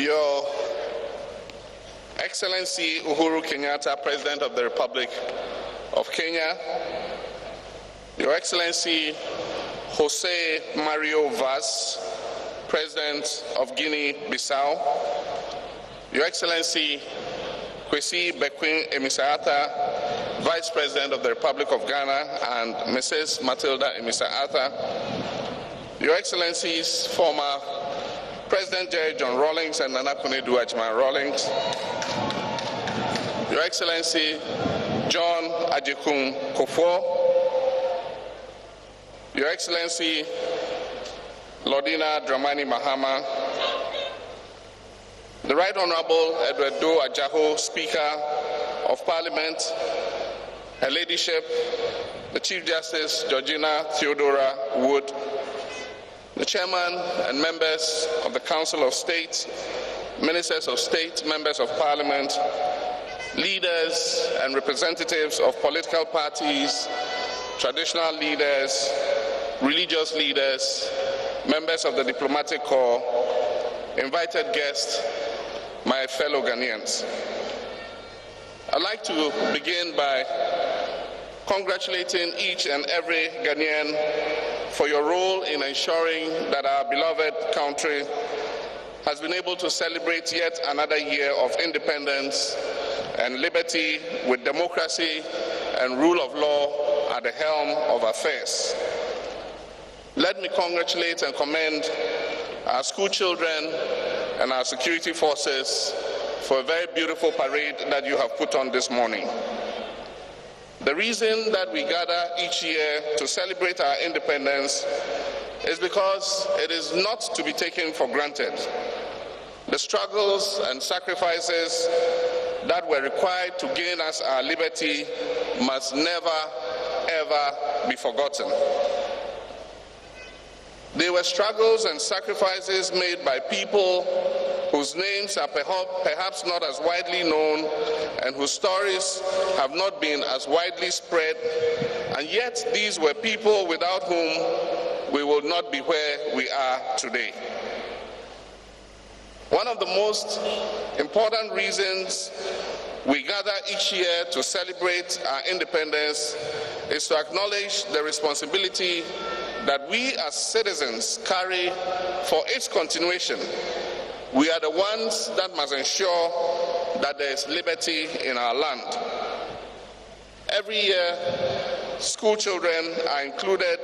Your Excellency Uhuru Kenyatta, President of the Republic of Kenya, Your Excellency Jose Mario Vaz, President of Guinea-Bissau, Your Excellency Kwesi Bekwin Emisarata, Vice President of the Republic of Ghana, and Mrs. Matilda Emisarata, Your Excellencies, former President Jerry John Rawlings and Nana Konadu Ajman Rawlings, Your Excellency John Ajikun Kofo, Your Excellency Lordina Dramani Mahama, the Right Honorable Edward Do Ajaho, Speaker of Parliament, Her Ladyship, the Chief Justice Georgina Theodora Wood, the Chairman and members of the Council of State, Ministers of State, Members of Parliament, leaders and representatives of political parties, traditional leaders, religious leaders, members of the diplomatic corps, invited guests, my fellow Ghanaians. I'd like to begin by congratulating each and every Ghanaian for your role in ensuring that our beloved country has been able to celebrate yet another year of independence and liberty with democracy and rule of law at the helm of affairs. Let me congratulate and commend our school children and our security forces for a very beautiful parade that you have put on this morning. The reason that we gather each year to celebrate our independence is because it is not to be taken for granted. The struggles and sacrifices that were required to gain us our liberty must never, ever be forgotten. They were struggles and sacrifices made by people whose names are perhaps not as widely known and whose stories have not been as widely spread, and yet these were people without whom we would not be where we are today. One of the most important reasons we gather each year to celebrate our independence is to acknowledge the responsibility that we as citizens carry for its continuation. We are the ones that must ensure that there is liberty in our land. Every year, school children are included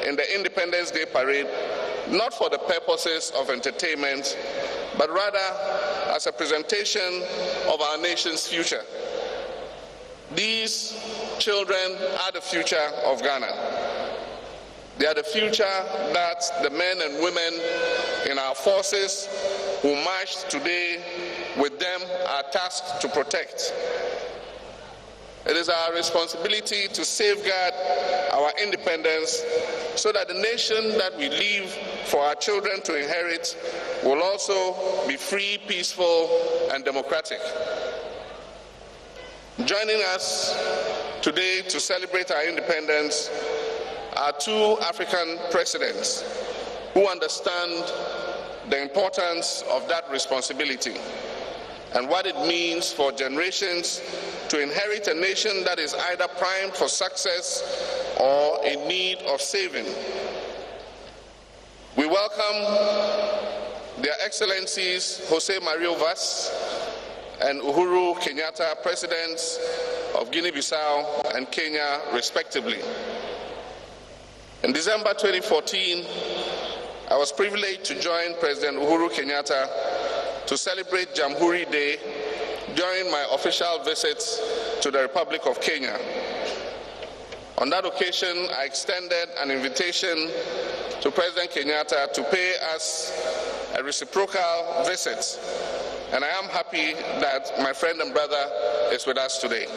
in the Independence Day Parade, not for the purposes of entertainment, but rather as a presentation of our nation's future. These children are the future of Ghana. They are the future that the men and women in our forces who marched today with them are tasked to protect. It is our responsibility to safeguard our independence so that the nation that we leave for our children to inherit will also be free, peaceful, and democratic. Joining us today to celebrate our independence are two African presidents who understand the importance of that responsibility and what it means for generations to inherit a nation that is either primed for success or in need of saving. We welcome Their Excellencies Jose Mario Vaz and Uhuru Kenyatta, Presidents of Guinea-Bissau and Kenya, respectively. In December 2014, I was privileged to join President Uhuru Kenyatta to celebrate Jamhuri Day during my official visits to the Republic of Kenya. On that occasion, I extended an invitation to President Kenyatta to pay us a reciprocal visit, and I am happy that my friend and brother is with us today.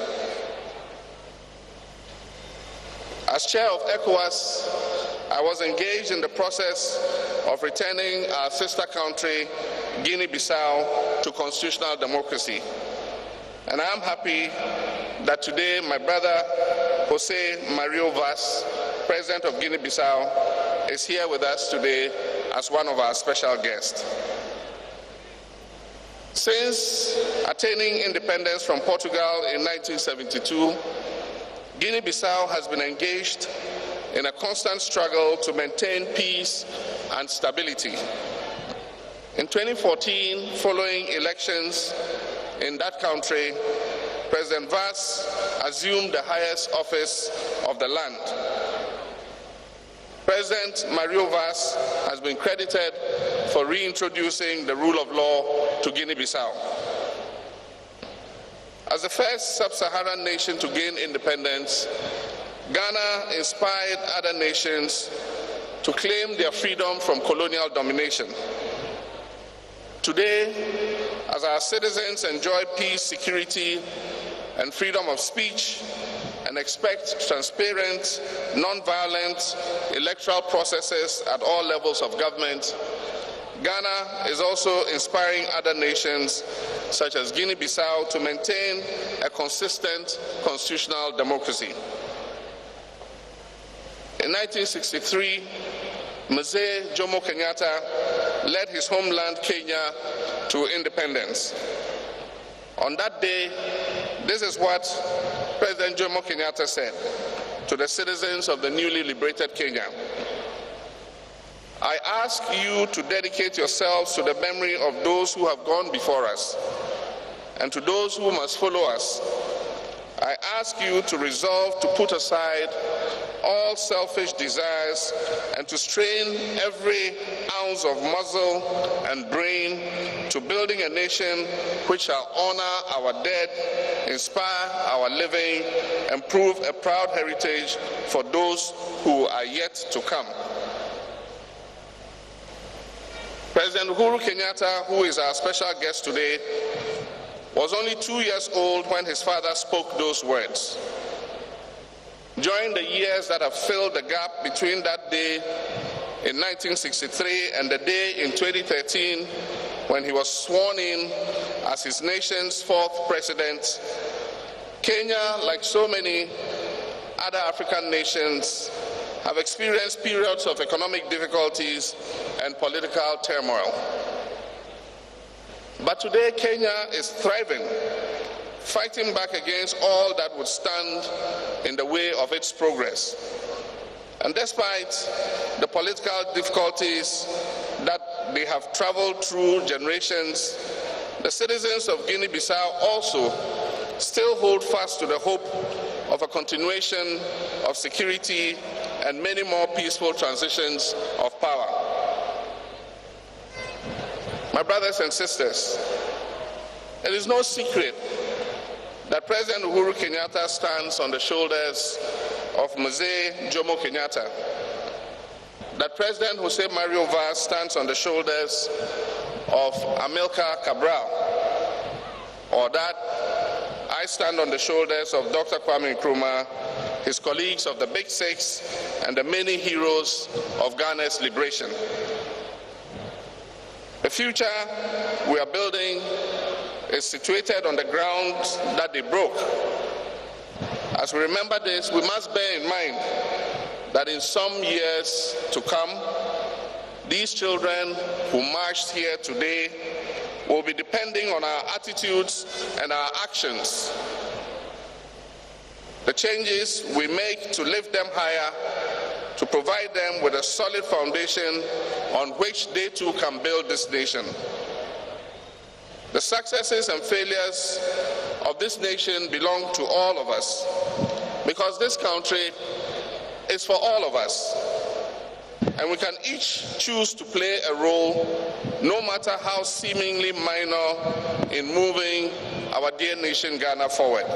As chair of ECOWAS, I was engaged in the process of returning our sister country, Guinea-Bissau, to constitutional democracy. And I am happy that today my brother, Jose Mario Vaz, President of Guinea-Bissau, is here with us today as one of our special guests. Since attaining independence from Portugal in 1972, Guinea-Bissau has been engaged in a constant struggle to maintain peace and stability. In 2014, following elections in that country, President Vaz assumed the highest office of the land. President Mario Vaz has been credited for reintroducing the rule of law to Guinea-Bissau. As the first sub-Saharan nation to gain independence, Ghana inspired other nations to claim their freedom from colonial domination. Today, as our citizens enjoy peace, security, and freedom of speech, and expect transparent, non-violent electoral processes at all levels of government, Ghana is also inspiring other nations, such as Guinea-Bissau, to maintain a consistent constitutional democracy. In 1963, Mzee Jomo Kenyatta led his homeland, Kenya, to independence. On that day, this is what President Jomo Kenyatta said to the citizens of the newly liberated Kenya. I ask you to dedicate yourselves to the memory of those who have gone before us and to those who must follow us. I ask you to resolve to put aside all selfish desires and to strain every ounce of muscle and brain to building a nation which shall honor our dead, inspire our living, and prove a proud heritage for those who are yet to come. President Uhuru Kenyatta, who is our special guest today, was only 2 years old when his father spoke those words. During the years that have filled the gap between that day in 1963 and the day in 2013 when he was sworn in as his nation's fourth president, Kenya, like so many other African nations, have experienced periods of economic difficulties and political turmoil. But today, Kenya is thriving, fighting back against all that would stand in the way of its progress. And despite the political difficulties that they have traveled through generations, the citizens of Guinea-Bissau also still hold fast to the hope of a continuation of security and many more peaceful transitions of power. My brothers and sisters, it is no secret that President Uhuru Kenyatta stands on the shoulders of Mzee Jomo Kenyatta, that President Jose Mario Vaz stands on the shoulders of Amilcar Cabral, or that I stand on the shoulders of Dr. Kwame Nkrumah, his colleagues of the Big Six, and the many heroes of Ghana's liberation. The future we are building is situated on the ground that they broke. As we remember this, we must bear in mind that in some years to come, these children who marched here today will be depending on our attitudes and our actions. The changes we make to lift them higher, to provide them with a solid foundation on which they too can build this nation. The successes and failures of this nation belong to all of us, because this country is for all of us. And we can each choose to play a role, no matter how seemingly minor, in moving our dear nation Ghana forward.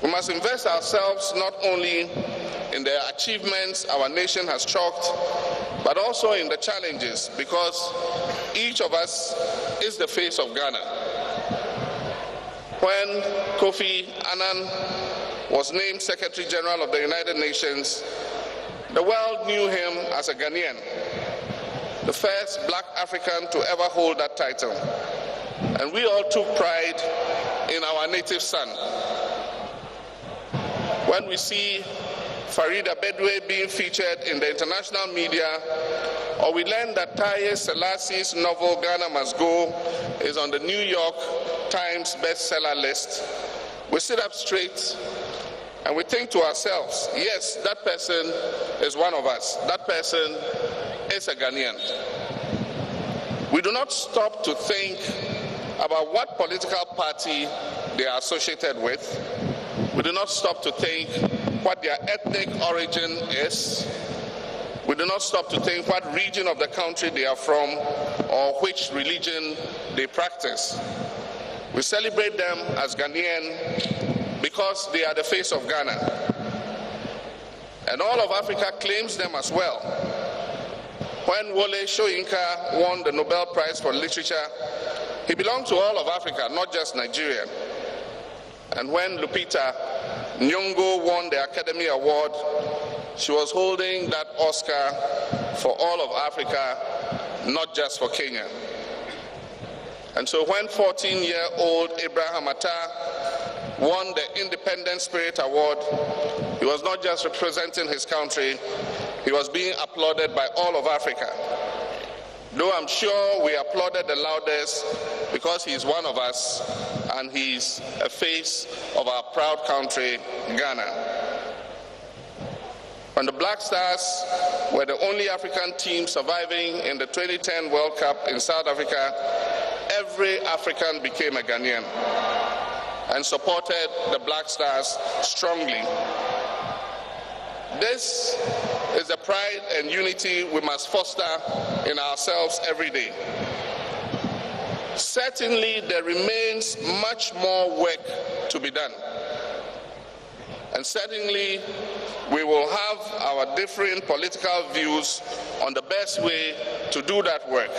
We must invest ourselves not only in the achievements our nation has chalked, but also in the challenges, because each of us is the face of Ghana. When Kofi Annan was named Secretary General of the United Nations, the world knew him as a Ghanaian, the first black African to ever hold that title. And we all took pride in our native son. When we see Farida Bedwe being featured in the international media, or we learn that Taye Selassie's novel Ghana Must Go is on the New York Times bestseller list, we sit up straight and we think to ourselves, yes, that person is one of us. That person is a Ghanaian. We do not stop to think about what political party they are associated with. We do not stop to think what their ethnic origin is. We do not stop to think what region of the country they are from or which religion they practice. We celebrate them as Ghanaian because they are the face of Ghana. And all of Africa claims them as well. When Wole Soyinka won the Nobel Prize for Literature, he belonged to all of Africa, not just Nigeria. And when Lupita Nyong'o won the Academy Award, she was holding that Oscar for all of Africa, not just for Kenya. And so when 14-year-old Abraham Atta won the Independent Spirit Award, he was not just representing his country, he was being applauded by all of Africa. Though I'm sure we applauded the loudest because he's one of us and he's a face of our proud country, Ghana. When the Black Stars were the only African team surviving in the 2010 World Cup in South Africa, every African became a Ghanaian and supported the Black Stars strongly. This is the pride and unity we must foster in ourselves every day. Certainly, there remains much more work to be done. And certainly, we will have our different political views on the best way to do that work.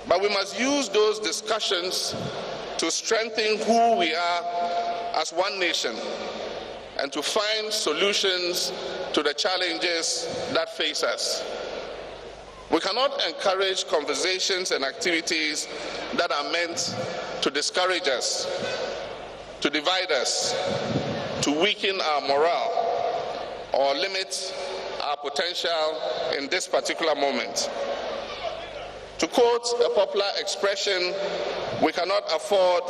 But we must use those discussions to strengthen who we are as one nation and to find solutions to the challenges that face us. We cannot encourage conversations and activities that are meant to discourage us, to divide us, to weaken our morale, or limit our potential in this particular moment. To quote a popular expression, we cannot afford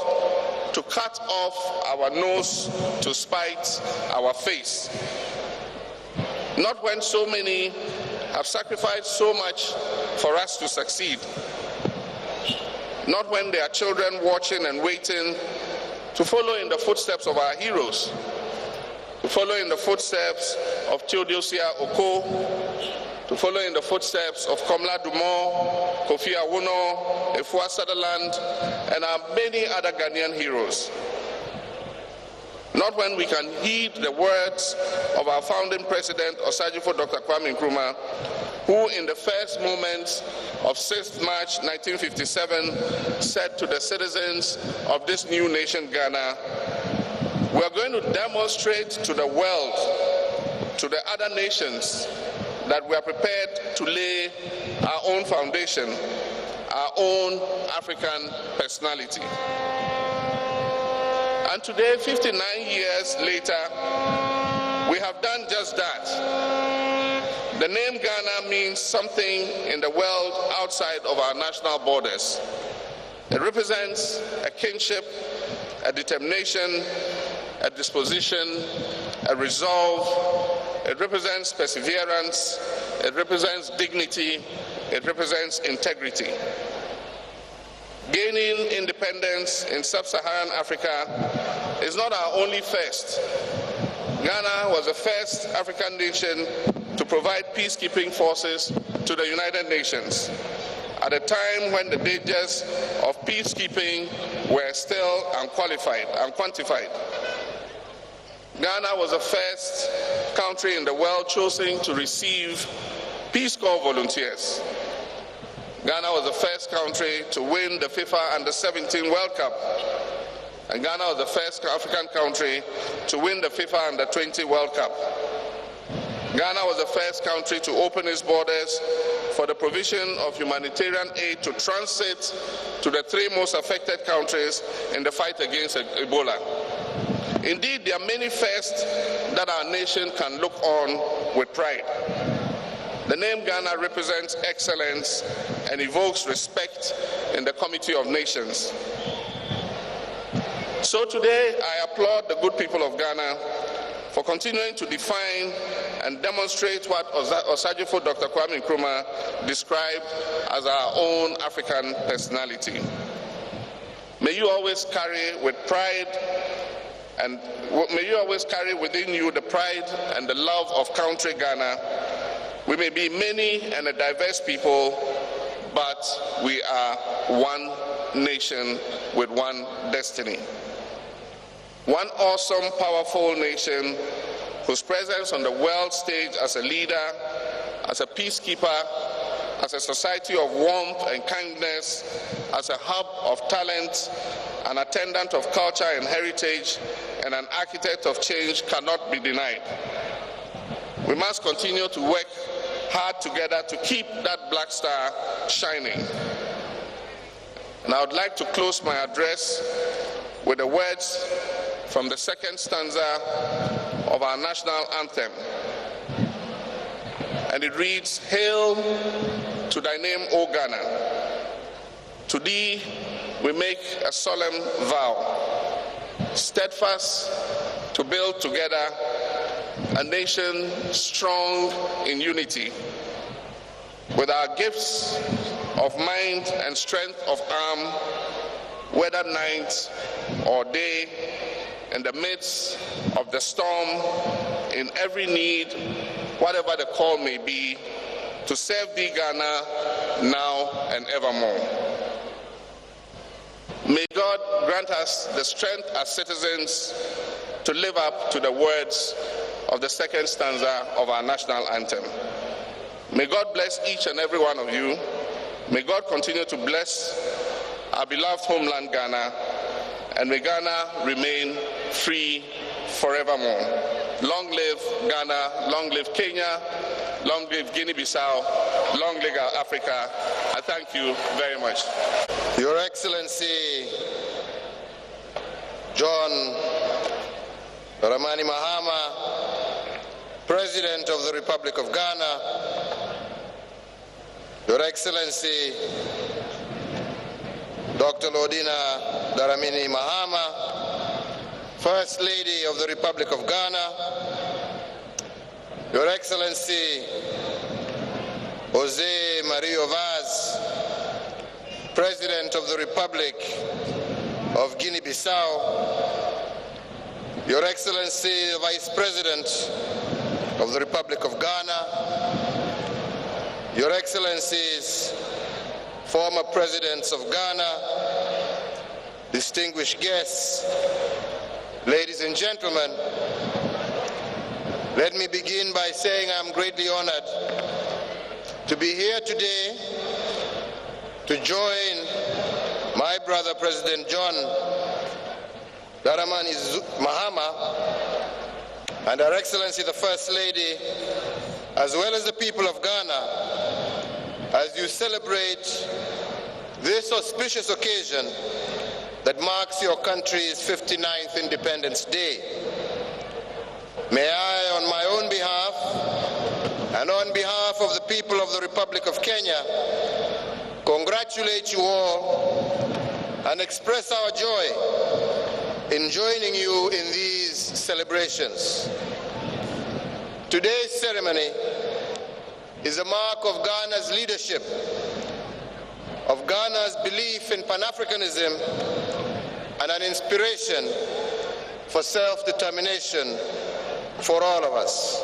to cut off our nose to spite our face. Not when so many have sacrificed so much for us to succeed. Not when there are children watching and waiting to follow in the footsteps of our heroes, to follow in the footsteps of Theodosia Oko, to follow in the footsteps of Komla Dumont, Kofi Awono, Efua Sutherland, and our many other Ghanaian heroes. Not when we can heed the words of our founding president, Osagyefo Dr. Kwame Nkrumah, who in the first moments of 6th March 1957 said to the citizens of this new nation, Ghana, we are going to demonstrate to the world, to the other nations, that we are prepared to lay our own foundation, our own African personality. And today, 59 years later, we have done just that. The name Ghana means something in the world outside of our national borders. It represents a kinship, a determination, a disposition, a resolve. It represents perseverance, it represents dignity, it represents integrity. Gaining independence in sub-Saharan Africa is not our only first. Ghana was the first African nation to provide peacekeeping forces to the United Nations at a time when the dangers of peacekeeping were still unquantified. Ghana was the first country in the world chosen to receive Peace Corps volunteers. Ghana was the first country to win the FIFA Under-17 World Cup. And Ghana was the first African country to win the FIFA Under-20 World Cup. Ghana was the first country to open its borders for the provision of humanitarian aid to transit to the 3 most affected countries in the fight against Ebola. Indeed, there are many firsts that our nation can look on with pride. The name Ghana represents excellence and evokes respect in the Community of Nations. So today, I applaud the good people of Ghana for continuing to define and demonstrate what Osajifo Dr. Kwame Nkrumah described as our own African personality. May you always carry with pride and may you always carry within you the pride and the love of country Ghana. We may be many and a diverse people, but we are one nation with one destiny. One awesome, powerful nation whose presence on the world stage as a leader, as a peacekeeper, as a society of warmth and kindness, as a hub of talent, an attendant of culture and heritage, and an architect of change cannot be denied. We must continue to work hard together to keep that black star shining. And I would like to close my address with the words from the second stanza of our national anthem. And it reads, "Hail to thy name, O Ghana. To thee we make a solemn vow, steadfast to build together a nation strong in unity, with our gifts of mind and strength of arm, whether night or day, in the midst of the storm, in every need, whatever the call may be, to serve thee, Ghana, now and evermore." May God grant us the strength as citizens to live up to the words of the second stanza of our national anthem. May God bless each and every one of you. May God continue to bless our beloved homeland, Ghana, and may Ghana remain free forevermore. Long live Ghana, long live Kenya, long live Guinea-Bissau, long live Africa. I thank you very much. Your Excellency, John Dramani Mahama, President of the Republic of Ghana, Your Excellency, Dr. Lodina Dramani Mahama, First Lady of the Republic of Ghana, Your Excellency, Jose Mario Vaz, President of the Republic of Guinea-Bissau, Your Excellency, the Vice President of the Republic of Ghana, Your Excellencies, former Presidents of Ghana, distinguished guests, ladies and gentlemen, let me begin by saying I'm greatly honored to be here today to join my brother, President John Dramani Mahama, and Her Excellency, the First Lady, as well as the people of Ghana, as you celebrate this auspicious occasion that marks your country's 59th Independence Day. May I, on my own behalf, and on behalf of the people of the Republic of Kenya, congratulate you all and express our joy in joining you in these celebrations. Today's ceremony is a mark of Ghana's leadership, of Ghana's belief in Pan-Africanism, and an inspiration for self-determination for all of us.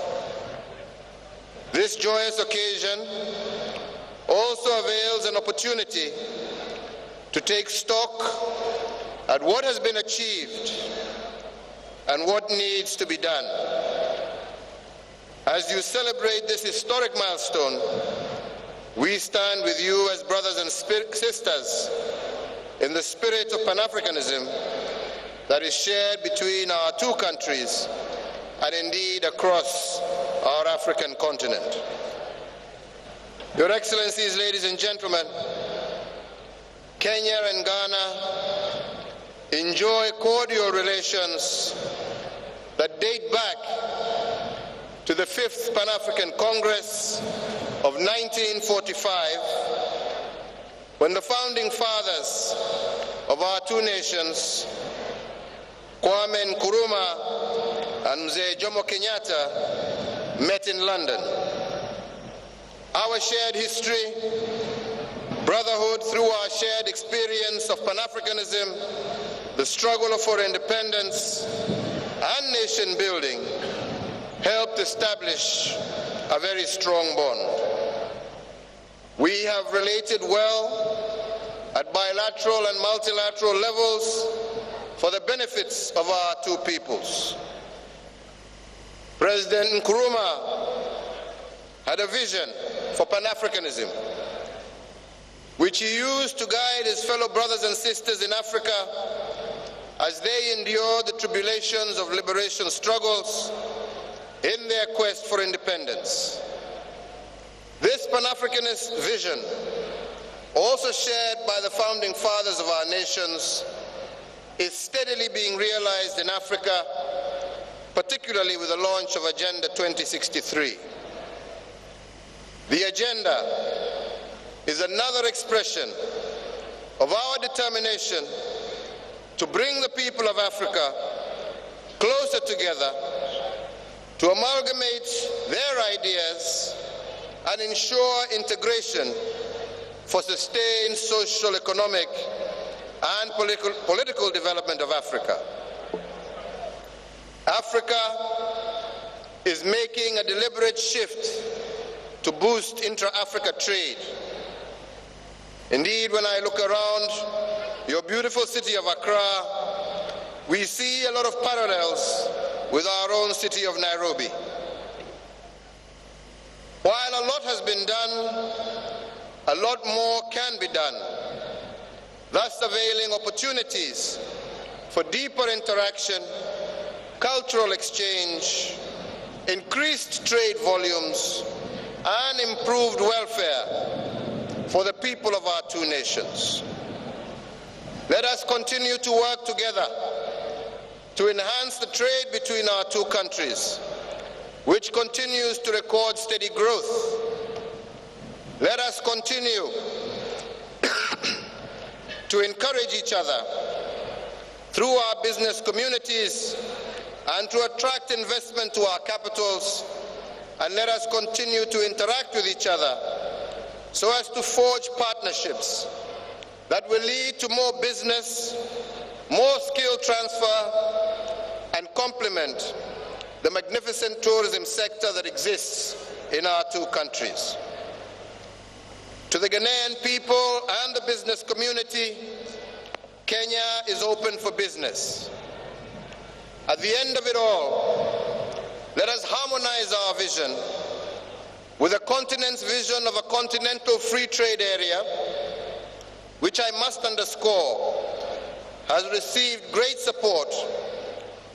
This joyous occasion also avails an opportunity to take stock at what has been achieved and what needs to be done. As you celebrate this historic milestone, we stand with you as brothers and sisters in the spirit of Pan-Africanism that is shared between our two countries and indeed across our African continent. Your Excellencies, ladies and gentlemen, Kenya and Ghana enjoy cordial relations that date back to the 5th Pan-African Congress of 1945, when the founding fathers of our two nations, Kwame Nkrumah and Mzee Jomo Kenyatta, met in London. Our shared history, brotherhood through our shared experience of Pan-Africanism, the struggle for independence, and nation building helped establish a very strong bond. We have related well at bilateral and multilateral levels for the benefits of our two peoples. President Nkrumah had a vision for Pan-Africanism, which he used to guide his fellow brothers and sisters in Africa as they endured the tribulations of liberation struggles in their quest for independence. This Pan-Africanist vision, also shared by the founding fathers of our nations, is steadily being realized in Africa, particularly with the launch of Agenda 2063. The agenda is another expression of our determination to bring the people of Africa closer together, to amalgamate their ideas and ensure integration for sustained social, economic, and political development of Africa. Africa is making a deliberate shift to boost intra-Africa trade. Indeed, when I look around your beautiful city of Accra, we see a lot of parallels with our own city of Nairobi. While a lot has been done, a lot more can be done, thus availing opportunities for deeper interaction, cultural exchange, increased trade volumes, and improved welfare for the people of our two nations. Let us continue to work together to enhance the trade between our two countries, which continues to record steady growth. Let us continue to encourage each other through our business communities and to attract investment to our capitals, and let us continue to interact with each other so as to forge partnerships that will lead to more business, more skill transfer, and complement the magnificent tourism sector that exists in our two countries. To the Ghanaian people and the business community, Kenya is open for business. At the end of it all, let us harmonize our vision with the continent's vision of a continental free trade area, which I must underscore has received great support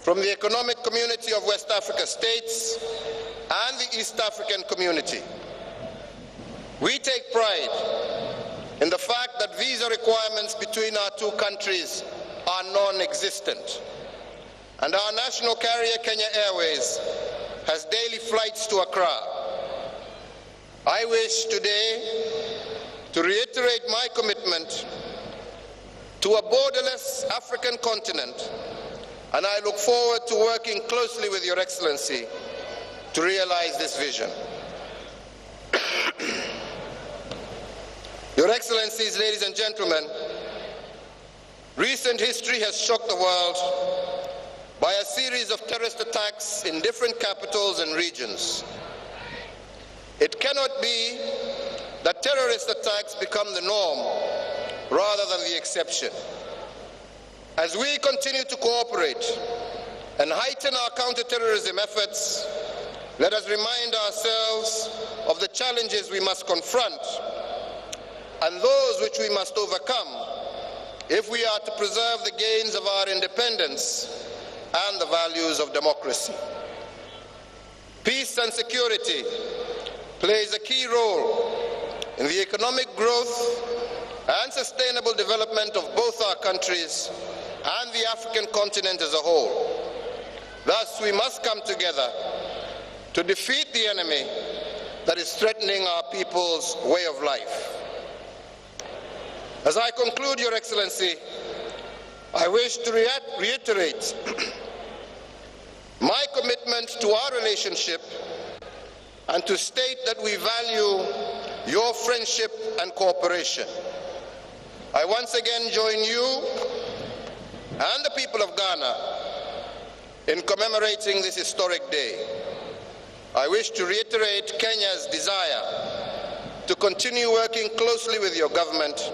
from the Economic Community of West Africa States and the East African Community. We take pride in the fact that visa requirements between our two countries are non-existent, and our national carrier, Kenya Airways, has daily flights to Accra. I wish today to reiterate my commitment to a borderless African continent, and I look forward to working closely with Your Excellency to realize this vision. Your Excellencies, ladies and gentlemen, recent history has shocked the world by a series of terrorist attacks in different capitals and regions. It cannot be that terrorist attacks become the norm rather than the exception. As we continue to cooperate and heighten our counterterrorism efforts, let us remind ourselves of the challenges we must confront and those which we must overcome if we are to preserve the gains of our independence and the values of democracy. Peace and security plays a key role in the economic growth and sustainable development of both our countries and the African continent as a whole. Thus, we must come together to defeat the enemy that is threatening our people's way of life. As I conclude, Your Excellency, I wish to reiterate my commitment to our relationship and to state that we value your friendship and cooperation. I once again join you and the people of Ghana in commemorating this historic day. I wish to reiterate Kenya's desire to continue working closely with your government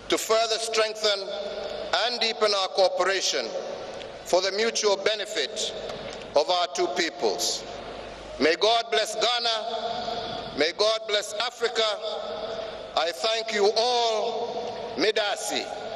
to further strengthen and deepen our cooperation for the mutual benefit of our two peoples. May God bless Ghana. May God bless Africa. I thank you all. Medasi.